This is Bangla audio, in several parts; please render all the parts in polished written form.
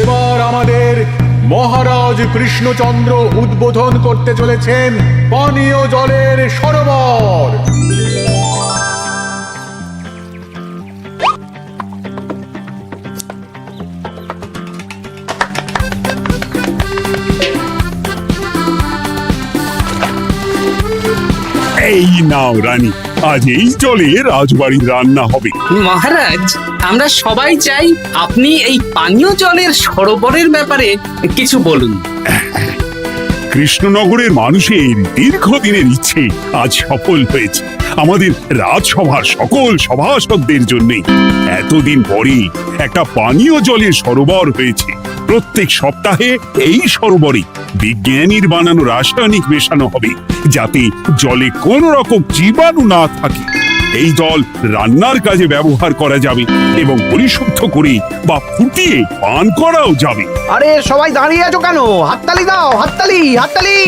এবার আমাদের মহারাজ কৃষ্ণচন্দ্র উদ্বোধন করতে চলেছেন পানীয় জলের সরোবর। এই নাও রানী, আজ এই জলে রাজবাড়ির রান্না হবে। মহারাজ, আমরা সবাই চাই আপনি এই পানীয় জলের সরোবরের ব্যাপারে কিছু বলুন। কৃষ্ণনগরের মানুষের দীর্ঘদিনের ইচ্ছে আজ সফল হয়েছে। আমাদের রাজসভার সকল সভাসদদের জন্য এতদিন পরে একটা পানীয় জলের সরোবর হয়েছে। প্রত্যেক সপ্তাহে এই সরোবরে বিজ্ঞানীর বানানো রাসায়নিক মেশানো হবে, যাতে জলে কোনো রকম জীবাণু না থাকে। এই জল রান্নার কাজে ব্যবহার করা যাবে এবং পরিশুদ্ধ করে বা ফুটিয়ে পান করাও যাবে। আরে সবাই দাঁড়িয়ে আছো কেন? হাততালি দাও, হাততালি, হাততালি।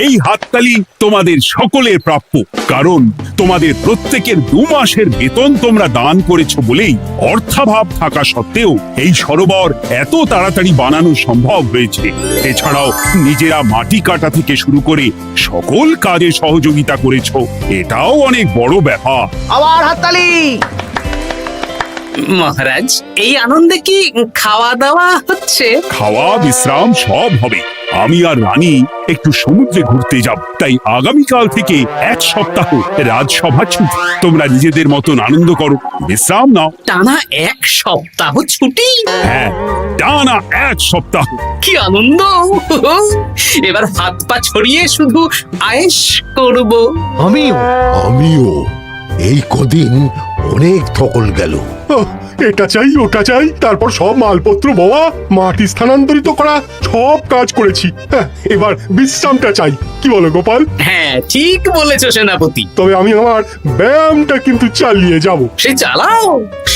এই হাততালি তোমাদের সকলের প্রাপ্য, কারণ তোমাদের প্রত্যেকের 2 মাসের বেতন তোমরা দান করেছো বলেই অর্থাভাব থাকা সত্ত্বেও এই সরোবর এত তাড়াতাড়ি বানানো সম্ভব হয়েছে। এছাড়াও নিজেরা মাটি কাটা থেকে শুরু করে সকল কাজে সহযোগিতা করেছো, এটাও অনেক বড় ব্যাপার। আবার হাততালি। মহারাজ, এই আনন্দে কি খাওয়া দাওয়া হচ্ছে? খাওয়া বিশ্রাম সব হবে। আমি আর রানী একটু সমুদ্রে ঘুরতে যাব, তাই আগামীকাল থেকে 1 সপ্তাহ রাজসভা ছুটি। তোমরা নিজেদের মতন আনন্দ করো, বিশ্রাম নাও। টানা 1 সপ্তাহ ছুটি? হ্যাঁ, টানা 1 সপ্তাহ। কি আনন্দ! এবার হাত পা ছড়িয়ে শুধু আয়েশ করব। আমিও এই কদিন অনেক ধকল গেল। এটা চাই ওটা চাই, তারপর সব মালপত্র বওয়া, মাটি স্থানান্তরিত করা, সব কাজ করেছি। এবার বিশ্রামটা চাই। কি বলো গোপাল? হ্যাঁ, ঠিক বলেছো সেনাপতি। তবে আমি আমার ব্যায়ামটা কিন্তু চালিয়ে যাব। সে চালাও,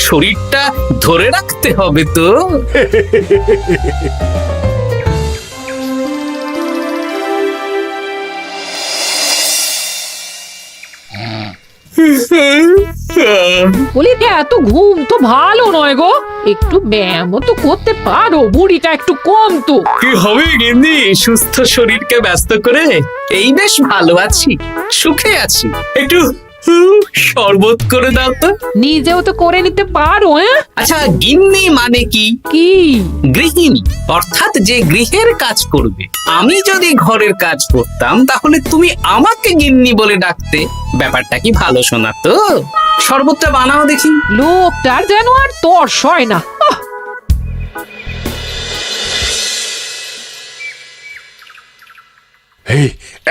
শরীরটা ধরে রাখতে হবে তো। বলি এত ঘুম তো ভালো নয় গো, একটু ব্যায়ামও তো করতে পারো, বুড়িটা একটু কম তো। কি হবে গিন্নি, সুস্থ শরীরকে ব্যস্ত করে এই বেশ ভালো আছি, সুখে আছি। একটু শরবত করে দাও তো। নিজেও তো করে নিতে পারো। আচ্ছা, গিন্নি মানে কি? কি? গৃহিণী, অর্থাৎ যে গৃহের কাজ করবে। আমি যদি ঘরের কাজ করতাম তাহলে তুমি আমাকে গিন্নি বলে ডাকতে। ব্যাপারটা কি ভালো শোনা তো? শরবতটা বানাও দেখি। লোকটার যেন আর তর্স হয় না। এই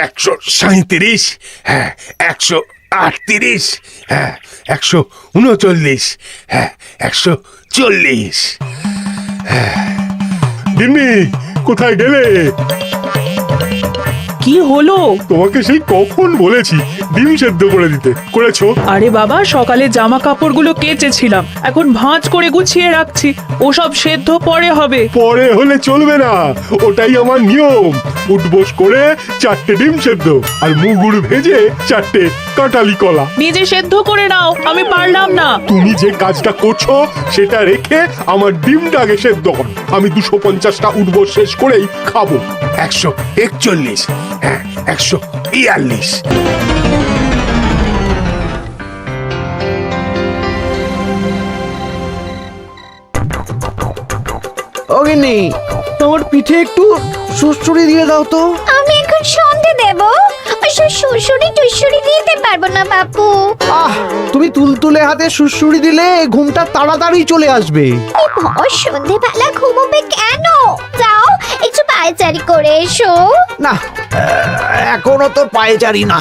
137, হ্যাঁ 138, হ্যাঁ 139, হ্যাঁ 140। গিন্নি, কোথায় গেলে? কি হলো? তোমাকে সেই কখন বলেছি ডিম সেদ্ধ করে দিতে, করেছো? আরে বাবা, সকালে জামা কাপড়গুলো কেচেছিলাম, এখন ভাঁজ করে গুছিয়ে রাখছি। ওসব সেদ্ধ পরে হবে। পরে হলে চলবে না, ওটাই আমার নিয়ম। উঠবোস করে 4টে ডিম সেদ্ধ আর মুগুর ভেজে 4টে কাঁঠালি কলা। নিজে সেদ্ধ করে নাও, আমি পারলাম না। তুমি যে কাজটা করছো সেটা রেখে আমার ডিমটা আগে সেদ্ধ করো। আমি 250টা উঠবোস শেষ করেই খাবো। 141, হ্যাঁ 142। ও গিন্নি, তোমার পিঠে একটু সুড়সুড়ি দিয়ে দাও তো। আমি এখন সন্ধে দেব, ওসব সুড়সুড়ি টুসুড়ি দিতে পারবো না বাপু। তুমি তুলতুলে হাতে সুড়সুড়ি দিলে ঘুমটা তাড়াতাড়ি চলে আসবে। সন্ধেবেলা ঘুমোবে কেন? যাও একটু পায়চারি করে এসো। না, এখনো তো পায়চারি না,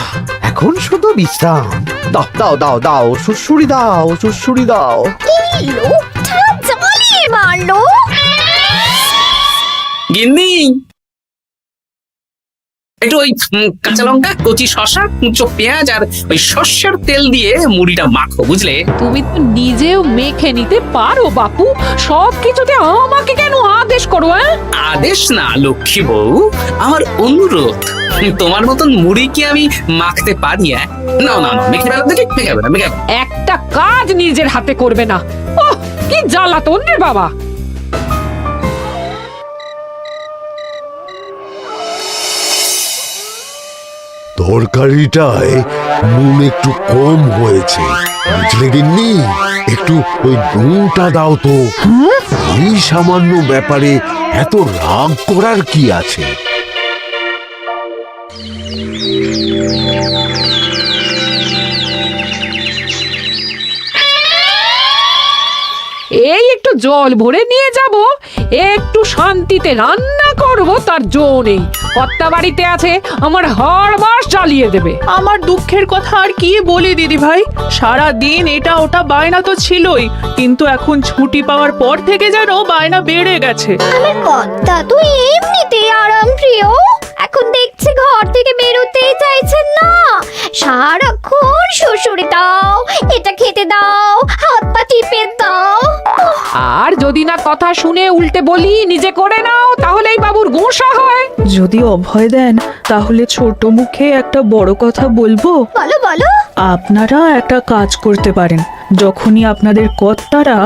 এখন শুধু বিশ্রাম। দাও দাও দাও দাও, সুড়সুড়ি দাও, সুড়সুড়ি দাও। এই লোকটা জ্বালিয়ে মারলো। গিন্নি, একটু ওই কাঁচা লঙ্কা, কচি শসা, কুচো পেঁয়াজ আর ওই সর্ষের তেল দিয়ে মুড়িটা মাখো, বুঝলে? তুমি তো নিজেও মেখে নিতে পারো বাপু, সব কিছুতে আমাকে কেন আদেশ করো? আদেশ না লক্ষ্মী বউ, আমার অনুরোধ। তোমার মতন মুড়ি কি আমি মাখতে পারি? না না না, মেখে বেলা দেখি, মেখে বেলা। একটা কাজ নিজের হাতে করবে না। কি জ্বালাতন রে বাবা। তরকারিটায় নুন একটু কম হয়েছে, বুঝলে গিন্নি? একটু ওই নুনটা দাও তো। এই সামান্য ব্যাপারে এত রাগ করার কি আছে? এই একটু জল ভরে নিয়ে যাব, একটু শান্তিতে রান্না করব তার জো নেই। কর্তা বাড়িতে আছে, আমার হাড় বাস জ্বালিয়ে দেবে। আমার দুঃখের কথা আর কি বলি দিদি ভাই, সারা দিন এটা ওটা বায়না তো ছিলই, কিন্তু এখন ছুটি পাওয়ার পর থেকে যেন বায়না বেড়ে গেছে। আমার কর্তা তো এমনিতেই আরাম প্রিয়, এখন দেখছি ঘর থেকে বেরোতেই চাইছেন না। সারাক্ষণ শ্বশুরে দাও, এটা খেতে দাও, হাত পা টিপে দাও। আর যদি না কথা শুনে উল্টে বলি নিজে করে নাও, তাহলেই বাবুর গোসা হয়। যদি অভয় দেন তাহলে ছোট মুখে একটা বড় কথা বলবো। বলো বলো। আপনারা একটা কাজ করতে পারেন, যখনই আপনাদের কর্তারা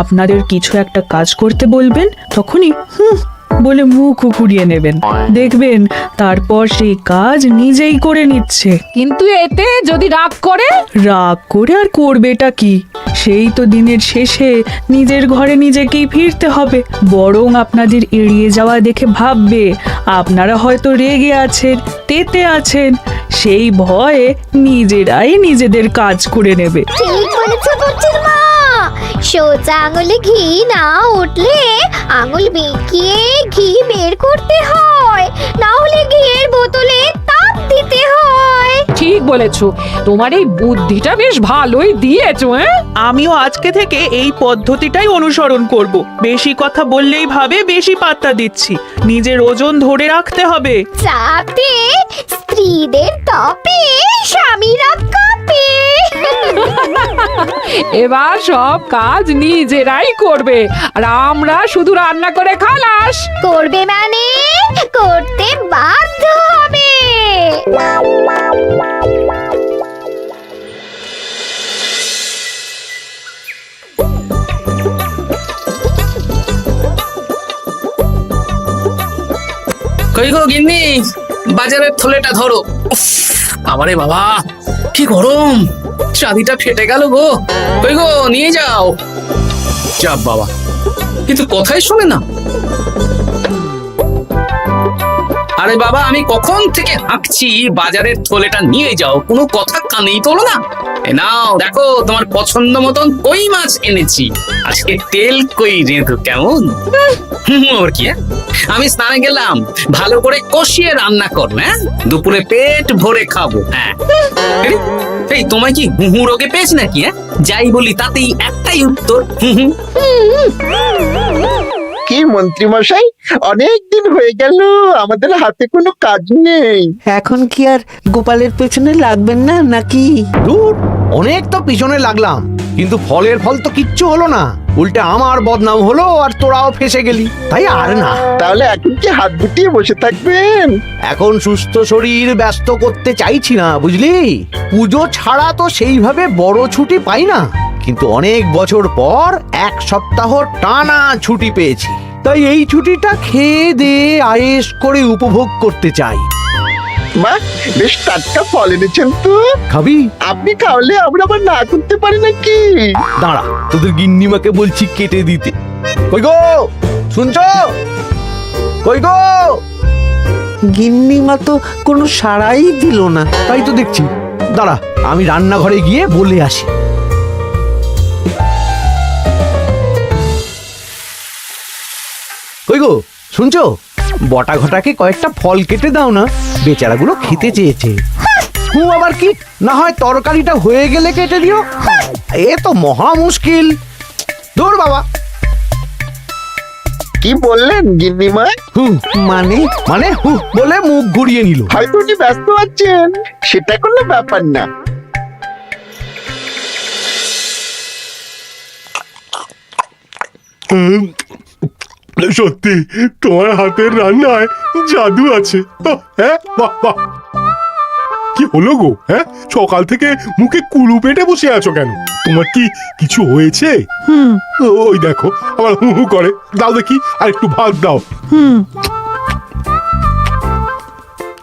আপনাদের কিছু একটা কাজ করতে বলবেন, তখনই বলে মুখ ঘুরিয়ে নেবেন, দেখবেন তারপর সেই কাজ নিজেই করে নিচ্ছে। কিন্তু এতে যদি রাগ করে? রাগ করে আর করবেটা কি, সেই তো দিনের শেষে নিজের ঘরে নিজেকেই ফিরতে হবে। বরং আপনাদের এড়িয়ে যাওয়া দেখে ভাববে আপনারা হয়তো রেগে আছেন, তেতে আছেন, সেই ভয়ে নিজেরাই নিজেদের কাজ করে নেবে। ঠিক বলেছো বুচির মা, সোজা আঙুলে ঘি না উঠলে আঙুল বেঁকিয়ে ঘি বের করতে হয়, না হলে ঘিয়ের বোতলে তাপ দিতে হয়। ঠিক বলেছো, তোমার এই বুদ্ধিটা বেশ ভালোই দিয়েছো। আমিও আজকে থেকে এই পদ্ধতিটাই অনুসরণ করব। বেশি কথা বললেই ভাবে বেশি পাত্তা দিচ্ছি, নিজের ওজন ধরে রাখতে হবে। যাতে স্ত্রীদের তপে স্বামীরা কাঁপে। এবার সব কাজ নিজেরাই করবে, আর আমরা শুধু রান্না করে খালাস। করবে মানে করতে বাধ্য হবে। কই গো গিন্নি, বাজারের থলেটা ধরো। উফ, বাবারে বাবা, কি গরম, চাঁদিটা ফেটে গেল গো। কই গো, নিয়ে যাও। যা বাবা, কিন্তু কথাই শোনে না। আরে বাবা, আমি কখন থেকে হাঁকছি বাজারের থলেটা নিয়ে যাও, কোনো কথা কানেই তোলো না। এ নাও দেখো, তোমার পছন্দ মতন কই মাছ এনেছি, আজকে তেল কই রেঁধো কেমন। ওর কি, আমি স্নানে গেলাম, ভালো করে কষিয়ে রান্না করবো, হ্যাঁ, দুপুরে পেট ভরে খাবো। হ্যাঁ, এই তোমায় কি হুহু রোগে পেয়েছি নাকি? হ্যাঁ, যাই বলি তাতেই একটাই উত্তর, হুহু। কি মন্ত্রী মশাই, অনেক দিন হয়ে গেল আমাদের হাতে কোনো কাজ নেই। এখন কি আর গোপালের পেছনে লাগবেন না নাকি? দূর, অনেক তো পিছনে লাগলাম, কিন্তু ফলের ফল তো কিচ্ছু হলো না, উল্টে আমার বদনাম হলো আর তোরাও ফেসে গেলি। তাই আর না। তাহলে এখন কি হাত গুটিয়ে বসে থাকবেন? এখন সুস্থ শরীর ব্যস্ত করতে চাইছি না, বুঝলি? পুজো ছাড়া তো সেইভাবে বড় ছুটি পাই না, কিন্তু অনেক বছর পর এক সপ্তাহ টানা ছুটি পেয়েছি, তাই এই ছুটিটা খেয়ে দিয়ে আয়েশ করে উপভোগ করতে চাই। মা, বেশ টাটকা ফল এনেছেন তো। খাবি? আপনি খাওয়ালে আমরা আবার না করতে পারি নাকি? দাঁড়া, তোদের গিন্নিমাকে বলছি কেটে দিতে। কই গো, শুনছো? কই গো? গিন্নিমা তো কোনো সাড়াই দিল না, তাই তো দেখছি। দাঁড়া, আমি রান্নাঘরে গিয়ে বলে আসি। কই গো, শুনছো? বটা ঘটাকে কয়েকটা ফল কেটে দাও না, বেচারাগুলো খেতে চেয়েছে। আবার কি, না হয় তরকারিটা হয়ে গেলে কেটে দিও। এ তো মহা মুশকিল। দূর বাবা। কি বললেন গিন্নিমা? মানে মানে বলে মুখ ঘুরিয়ে নিল। হয়তো উনি ব্যস্ত আছেন, সেটা কোনো ব্যাপার না। সত্যি তোমার হাতের রান্নায় জাদু আছে। হ্যাঁ, বাহ বাহ। কি হলো গো? হ্যাঁ, সকাল থেকে মুখে কুলু পেটে বসে আছো কেন? তোমার কি কিছু হয়েছে? ওই দেখো আবার হু হু করে। দাও দেখি, আর একটু ভাত দাও।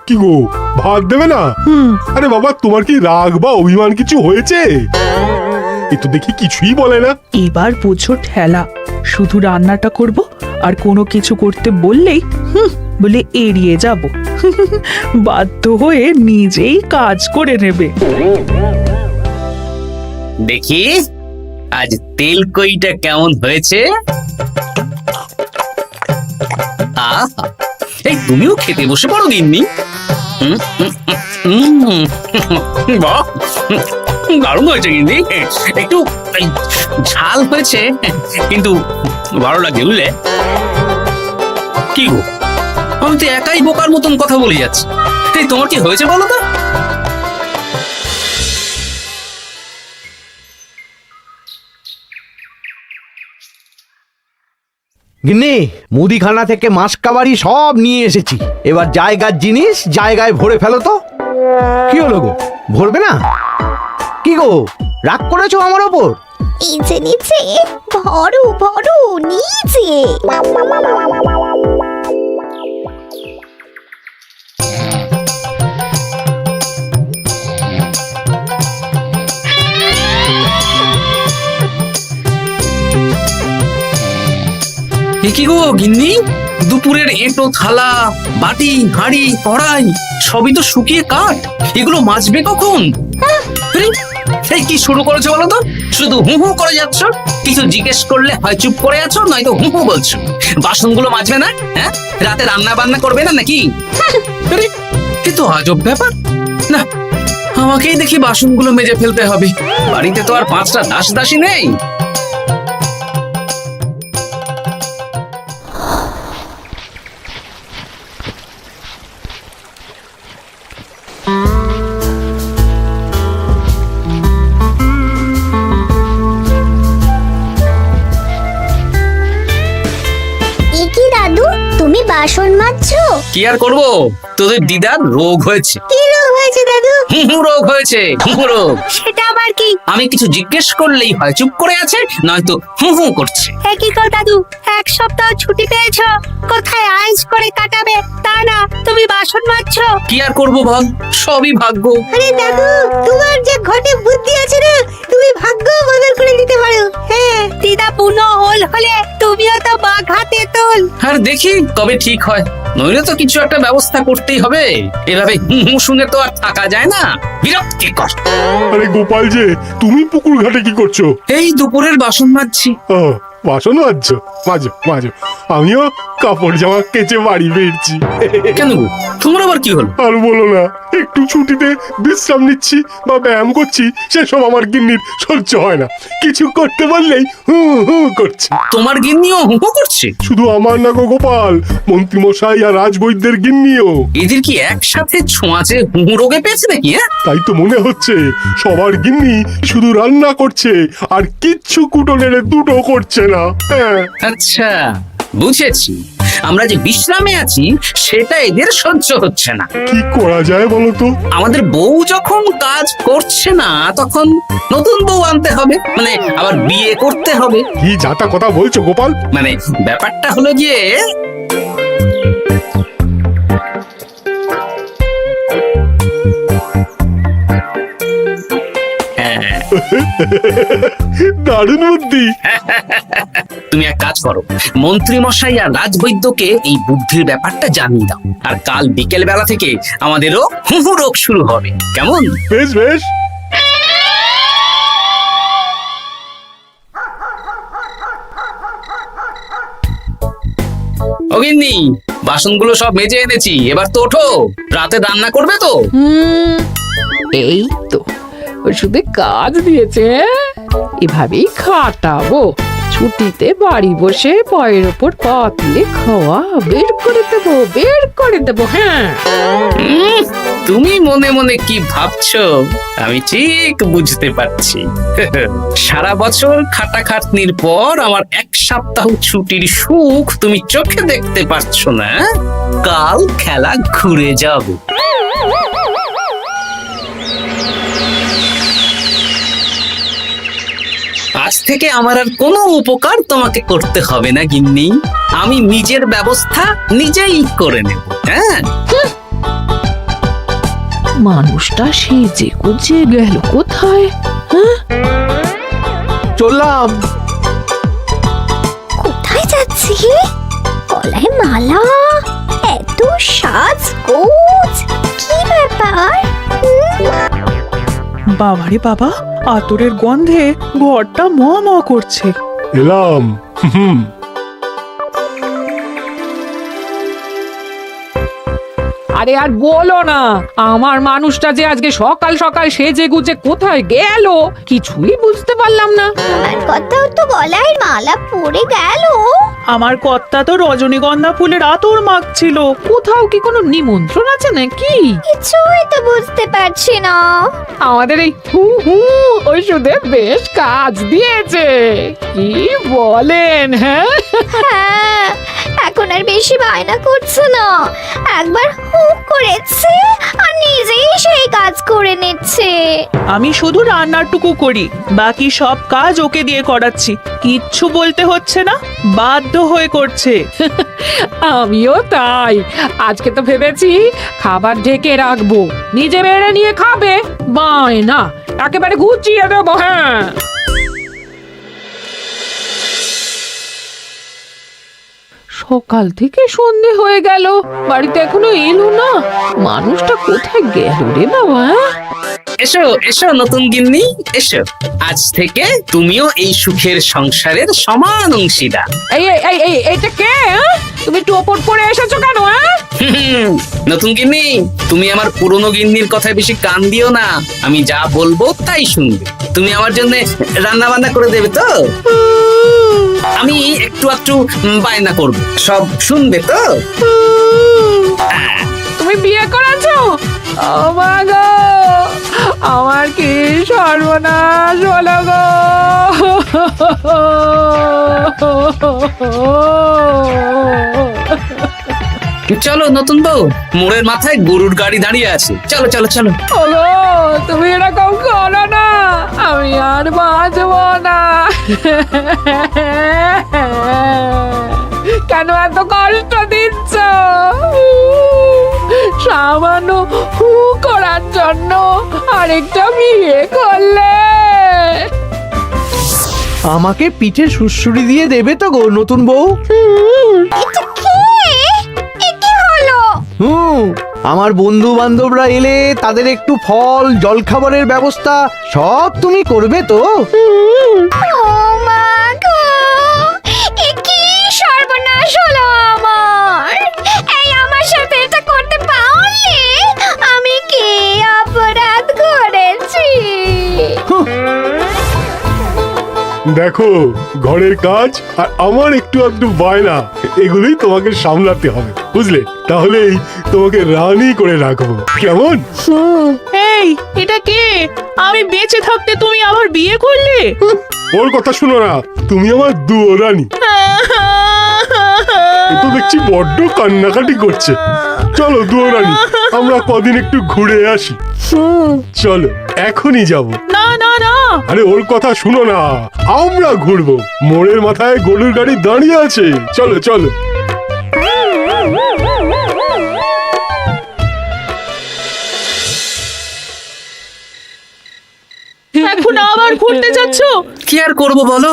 কি গো, ভাত দেবে না? আরে বাবা, তোমার কি রাগ বা অভিমান কিছু হয়েছে? এ তো দেখি কিছুই বলে না। এবার বুঝো ঠেলা, শুধু রান্নাটা করব আর কোনো কিছু করতে বললেই বলে এড়িয়ে যাব। বাধ্য হয়ে নিজেই কাজ করে নেবে। দেখি আজ তেল কইটা কেমন হয়েছে। আহা, এই তুমিও খেতে বসে পড়ো গিন্নি। বাহ, দারুণ হয়েছে গিন্নি। একটু ঝাল হয়েছে কিন্তু ভালো লাগে, বুঝলে? কি গো, আমি তো একাই বোকার মতন কথা বলে যাচ্ছি। এই তোমার কি হয়েছে বলো তো? গিন্নি, মুদিখানা থেকে মাসকাবারি সব নিয়ে এসেছি। এবার জায়গার জিনিস জায়গায় ভরে ফেলো তো। কি হলো গো, ভরবে না? কি গো, রাগ করেছো আমার ওপর? নিচে নিচে ভরো ভরো নিচে। এ কি গো গিন্নি, দুপুরের এঁটো থালা, বাটি, হাঁড়ি, কড়াই সবই তো শুকিয়ে কাঠ। এগুলো মাজবে কখন? আরে, এই কি শুরু করেছো বলো তো? শুধু হু হু করে যাচ্ছ। কিছু জিজ্ঞেস করলে হয় চুপ করে আছো, নয়তো হু হু বলছো। বাসনগুলো মাজবে না? হ্যাঁ, রাতে রান্না বান্না করবে না নাকি? আরে, এ তো আজব ব্যাপার। না, আমাকেই দেখি বাসনগুলো মেজে ফেলতে হবে। বাড়িতে তো আর 5টা দাস দাসী নেই। কি দাদু, তুমি বাসন মাজছো? কি আর করবো, তোদের দিদার রোগ হয়েছে। কি রোগ হয়েছে দাদু? হুহু রোগ হয়েছে, হুহু রোগ। সেটা আবার কি? আমি কিছু জিজ্ঞেস করলেই হয় চুপ করে আছে, নয়তো হু হু করছে। কি কর দাদু, 1 সপ্তাহ ছুটি পেয়েছো, কোথায় আইস করে কাটাবে তা না তুমি বাসন মাজছো? কি আর করবো বল, সবই ভাগ্য। আরে দাদু, তোমার যে ঘটে বুদ্ধি আছে না, তুমি ভাগ্য বদল করে দিতে পারো। হ্যাঁ, দিদা পুনো হল হলে তুমিও তো বাঘাতে তোল। আর দেখি কবে ঠিক হয়, নইলে তো কিছু একটা ব্যবস্থা করতেই হবে। এভাবে হু হু শুনে তো আর থাকা যায় না, বিরক্তিকর। আরে গোপাল যে, তুমি পুকুর ঘাটে কি করছো? এই দুপুরের বাসন মাজছি। ও, বাসন মাজছো? মাজো মাজো, আমিও কাপড় জামা কেচে বাড়ি ফিরছি। কেন গো, তোমার আবার কি হলো? আর বলো না, একটু ছুটিতে বিশ্রাম নিচ্ছি বা ব্যায়াম করছি, সেসব আমার গিন্নির সহ্য হয় না। কিছু করতে বললেই হু হু করছে। তোমার গিন্নিও হু হু করছে? শুধু আমার না গো গোপাল, মন্ত্রীমশাই আর রাজবৈদ্যের গিন্নিও। এদের কি একসাথে ছোঁয়াচে হু হু রোগে পেয়েছে নাকি? হ্যাঁ, তাই তো মনে হচ্ছে সবার গিন্নি শুধু রান্না করছে আর কিচ্ছু কুটো নেড়ে দুটো করছে না। হ্যাঁ, আচ্ছা বুঝেছি, আমরা যে বিশ্রামে আছি সেটা এদের সহ্য হচ্ছে না। কি করা যায় বলো তো? আমাদের বউ যখন কাজ করছে না, তখন নতুন বউ আনতে হবে, মানে আবার বিয়ে করতে হবে। কি যাতা কথা বলছো গোপাল? মানে ব্যাপারটা হলো গিয়ে, দারুণ বুদ্ধি। তুমি এক কাজ করো, মন্ত্রী মশাই আর রাজবৈদ্যকে এই বুদ্ধির ব্যাপারটা জানিয়ে দাও, আর কাল বিকেল বেলা থেকে আমাদেরও হু হু রোগ শুরু হবে। কেমন? বেশ বেশ। অগিন্নি, বাসনগুলো সব মেজে এনেছি, এবার তো ওঠো। রাতে রান্না করবে তো? এই তো ওষুধে কাজ দিয়েছে। এভাবেই খাটাবো। ছুটিতে বাড়ি বসে পায়ের ওপর পা তুলে খাওয়া বের করে দেবো, বের করে দেবো। হ্যাঁ, তুমি মনে মনে কি ভাবছো আমি ঠিক বুঝতে পারছি। সারা বছর খাটাখাটনির পর আমার 1 সপ্তাহ ছুটির সুখ তুমি চোখে দেখতে পারছো না। কাল খেলা ঘুরে যাবে। আজ থেকে আমার আর কোনো উপকার তোমাকে করতে হবে না গিন্নি। আমি নিজের ব্যবস্থা নিজেই করে নেব। হ্যাঁ, মানুষটা সেজে গুজে গেল কোথায়? চললাম। কোথায় যাচ্ছি? গলায় মালা, এত সাজগোজ, কি ব্যাপার? বাবারে বাবা, আতরের গন্ধে ঘরটা ম ম করছে। এলাম। হুম। আরে আর বলো না, আমার মানুষটা যে আজকে সকাল সকাল সেজে গুজে কোথায় গেল কিছুই বুঝতে পারলাম না। আমার কথাও তো গলায় মালা পড়ে গেল। আমার কর্তা তো রজনীগন্ধা ফুলের আতর মাখছিল। কোথাও কি কোনো নিমন্ত্রণ আছে নাকি? কিছুই তো বুঝতে পারছি না। আমাদের এই হু হু ওষুধে বেশ কাজ দিয়েছে, কি বলেন? হ্যাঁ, হ্যাঁ, এখন আর বেশি বায়না করছে না। একবার হুক করেছে আর নিজেই সেই কাজ করে নিচ্ছে। আমি শুধু রান্নারটুকু করি, বাকি সব কাজ ওকে দিয়ে করাচ্ছি। কিচ্ছু বলতে হচ্ছে না, বাধ্য হয়ে করছে। আমিও তাই। আজকে তো ভেবেছি খাবার ঢেকে রাখবো, নিজে বেড়ে নিয়ে খাবে। বায়না একেবারে গুছিয়ে দেবো। হ্যাঁ, সকাল থেকে সন্ধে হয়ে গেল, বাড়িতে এখনো এলো না। মানুষটা কোথায় গেল রে বাবা? এসো এসো নতুন গিন্নি, এসো। আজ থেকে তুমিও এই সুখের সংসারের সমান অংশীদার। এই এই এই এই এইটা কে? তুমি একটু ওপর পড়ে এসেছো কেন? নতুন গিন্নি, তুমি আমার পুরনো গিন্নির কথায় বেশি কান দিও না। আমি যা বলবো তাই শুনবে। তুমি আমার জন্য রান্না বান্না করে দেবে তো? আমি একটু একটু বায়না করবো, সব শুনবে তো? তুমি বিয়ে করেছো? ও মা গো, আমার কি সর্বনাশ হলো গো! চলো নতুন বউ, মোড়ের মাথায় গরুর গাড়ি দাঁড়িয়ে আছে, চলো চলো চলো। ওগো, তুমি এরকম করো না, আমি আর বাঁচবো না। কেন এত কষ্ট দিচ্ছ? সামান্য হু করার জন্য আরেকটা বিয়ে করলে? আমাকে পিঠে সুড়সুড়ি দিয়ে দেবে তো গো নতুন বউ? এটা কে? এ কি হলো? আমার বন্ধু বান্ধবরা এলে তাদের একটু ফল জলখাবারের ব্যবস্থা সব তুমি করবে তো? ও মা গো, এ কি সর্বনাশ হলো আমার! এই আমার সাথে এটা করতে পারলে? আমি কি অপরাধ করেছি? দেখো, ঘরের কাজ আর আমার একটু আধটু বায়না, এগুলোই তোমাকে সামলাতে হবে, বুঝলে? তাহলেই তোমাকে রানী করে রাখবো, কেমন? এই, এটা কে? আমি বেঁচে থাকতে তুমি আবার বিয়ে করলে? ওর কথা শুনো না, তুমি আমার দুয়ো রানী। এ তো দেখছি বড্ড কান্নাকাটি করছে। চলো দুয়ো রানী, আমরা কদিন একটু ঘুরে আসি। চলো, এখনই যাবো। না না না, আরে ওর কথা শুনো না, আমরা ঘুরবো। মোড়ের মাথায় গরুর গাড়ি দাঁড়িয়ে আছে, চলো চলো। এখন আবার ঘুরতে যাচ্ছ? কি আর করবো বলো,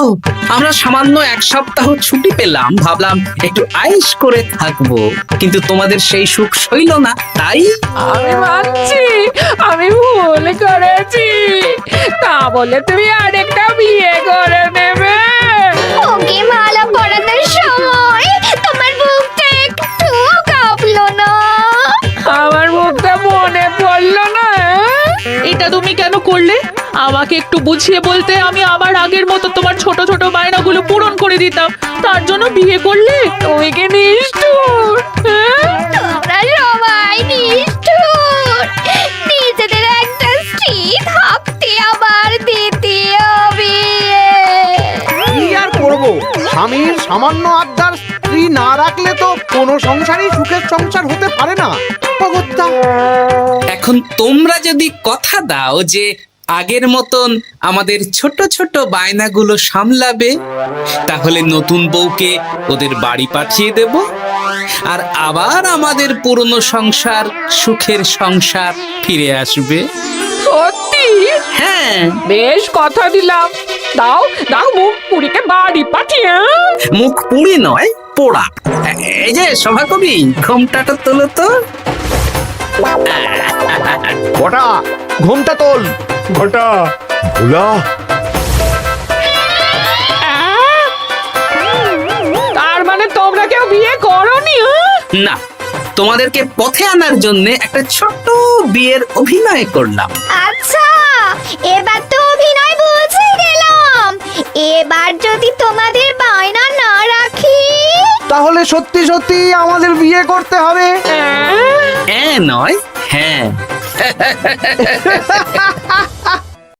আমরা সামান্য এক সপ্তাহ ছুটি পেলাম, ভাবলাম একটু আয়েশ করে থাকবো, কিন্তু তোমাদের সেই সুখ সইল না, তাই আমি মানছি আমি ভুল করেছি, তা বলে তুমি আরেকটা বিয়ে করে নেবে? ওকে মালা পরানোর সময় তোমার বুকটা একটু কাঁপলো না? আমার মুখটা মনে পড়লো না? এটা তুমি কেন করলে? আমাকে একটু বুঝিয়ে বলতে আমি আবার আগের মতো তোমার ছোট ছোট বায়নাগুলো পূরণ করে দিতাম। তার জন্য বিয়ে করলে? তুমি কি নিষ্ঠুর? তোমরা সবাই নিষ্ঠুর। নিজেদের একটা স্ত্রী থাকতে আবার দ্বিতীয় বিয়ে। কি আর করবো, স্বামীর সামান্য আবদার স্ত্রী না রাখলে তো কোনো সংসারই সুখের সংসার হতে পারে না। অগত্যা। এখন তোমরা যদি কথা দাও যে আগের মতন আমাদের ছোট ছোট বায়নাগুলো সামলাবে, তাহলে নতুন বউকে ওদের বাড়ি পাঠিয়ে দেব, আর আবার আমাদের পুরনো সংসার, সুখের সংসার ফিরে আসবে। সত্যি হ্যাঁ, বেশ কথা দিলাম। দাও দাও মুখ পুরীকে বাড়ি পাঠিয়ে। মুখ পুড়ি নয়, পোড়া। এই যে সভাকবি, ঘোমটাটা তোলো তো। কটা ঘুমটা তোল। ঘটা ভোলা তার মানে তোমরা কেউ বিয়ে করোনি? না, তোমাদেরকে পথে আনার জন্য একটা ছোট্ট বিয়ের অভিনয় করলাম। আচ্ছা, এবার তো অভিনয় বুঝে গেলাম। এবার যদি তোমাদের বায়না না রাখি, তাহলে সত্যি সত্যি আমাদের বিয়ে করতে হবে। নয়, হ্যাঁ।